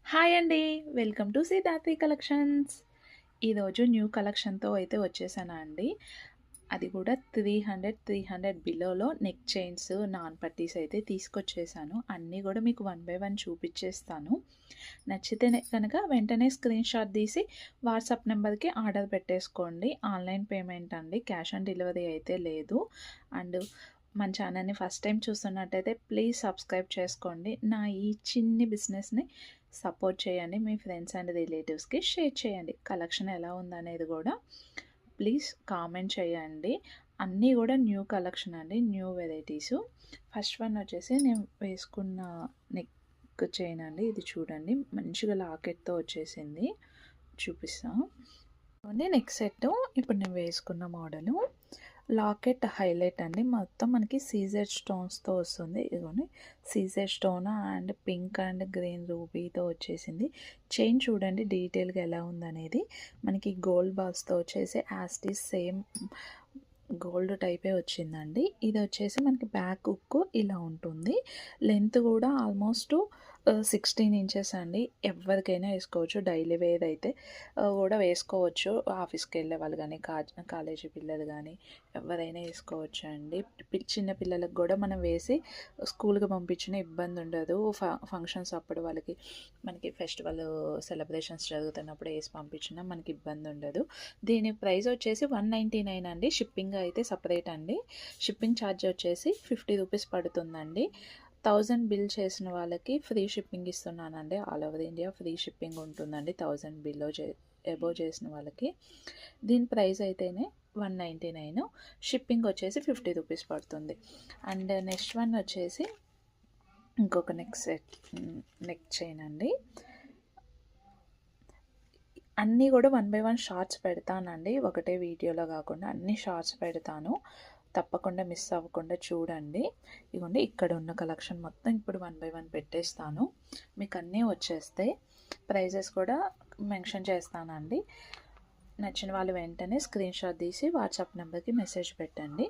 Hi అండి. Welcome to Siddharthi collections. ఈరోజు new కలెక్షన్‌తో అయితే వచ్చేసానా అండి. అది కూడా 300 బిలోలో నెక్ చైన్స్, నాన్ పట్టీస్ అయితే తీసుకొచ్చేసాను. అన్నీ కూడా మీకు వన్ బై వన్ చూపిచ్చేస్తాను. నచ్చితేనే కనుక వెంటనే స్క్రీన్ షాట్ తీసి వాట్సాప్ నెంబర్‌కి ఆర్డర్ పెట్టేసుకోండి. ఆన్‌లైన్ పేమెంట్ అండి. క్యాష్ ఆన్ డెలివరీ అయితే లేదు. అండ్ మన ఛానల్‌ని ఫస్ట్ టైం చూస్తున్నట్టయితే ప్లీజ్ సబ్స్క్రైబ్ చేసుకోండి. నా ఈ చిన్ని బిజినెస్‌ని సపోర్ట్ చేయండి. మీ ఫ్రెండ్స్ అండ్ రిలేటివ్స్‌కి షేర్ చేయండి. కలెక్షన్ ఎలా ఉందనేది కూడా ప్లీజ్ కామెంట్ చేయండి. అన్నీ కూడా న్యూ కలెక్షన్ అండి. New varieties. ఫస్ట్ వన్ వచ్చేసి నేను వేసుకున్న నెక్ చైన్ అండి. ఇది చూడండి మంచిగా లాకెట్‌తో వచ్చేసింది. చూపిస్తా. నెక్ సెట్ ఇప్పుడు నేను వేసుకున్న మోడలు లాకెట్ హైలైట్ అండి. మొత్తం మనకి సీజెడ్ స్టోన్స్తో వస్తుంది. ఇదిగోండి CZ stone and pink and green రూబీతో వచ్చేసింది. చైన్ చూడండి డీటెయిల్గా ఎలా ఉందనేది. మనకి గోల్డ్ బాల్స్తో వచ్చేసి యాస్టీస్ సేమ్ గోల్డ్ టైపే వచ్చిందండి. ఇది వచ్చేసి మనకి బ్యాక్ హుక్ ఇలా ఉంటుంది. లెంత్ కూడా ఆల్మోస్ట్ 16 ఇంచెస్ అండి. ఎవరికైనా వేసుకోవచ్చు. డైలీ వేర్ అయితే కూడా వేసుకోవచ్చు. ఆఫీస్కి వెళ్ళే వాళ్ళు కానీ కాలేజీ పిల్లలు కానీ ఎవరైనా వేసుకోవచ్చు అండి. చిన్న పిల్లలకు కూడా మనం వేసి స్కూల్కి పంపించిన ఇబ్బంది ఉండదు. ఫంక్షన్స్ అప్పుడు వాళ్ళకి మనకి ఫెస్టివల్ సెలబ్రేషన్స్ జరుగుతున్నప్పుడు వేసి పంపించినా మనకి ఇబ్బంది ఉండదు. దీని ప్రైస్ వచ్చేసి 199 అండి. షిప్పింగ్ అయితే సపరేట్ అండి. షిప్పింగ్ ఛార్జ్ వచ్చేసి 50 రూపీస్ పడుతుందండి. 1000 బిల్ చేసిన వాళ్ళకి ఫ్రీ షిప్పింగ్ ఇస్తున్నానండి. All over India free shipping ఉంటుందండి. 1000 బిల్లో అబోవ్ చేసిన వాళ్ళకి. దీని ప్రైస్ అయితేనే 199. షిప్పింగ్ వచ్చేసి 50 రూపీస్ పడుతుంది. అండ్ నెక్స్ట్ వన్ వచ్చేసి ఇంకొక నెక్ చైన్ అండి. అన్నీ కూడా వన్ బై వన్ షార్ట్స్ పెడతానండి. ఒకటే వీడియోలో కాకుండా అన్ని షార్ట్స్ పెడతాను. తప్పకుండా మిస్ అవ్వకుండా చూడండి. ఇదిగోండి ఇక్కడ ఉన్న కలెక్షన్ మొత్తం ఇప్పుడు వన్ బై వన్ పెట్టేస్తాను. మీకు అన్నీ వచ్చేస్తాయి. ప్రైజెస్ కూడా మెన్షన్ చేస్తానండి. నచ్చిన వాళ్ళు వెంటనే స్క్రీన్ షాట్ తీసి వాట్సాప్ నెంబర్కి మెసేజ్ పెట్టండి.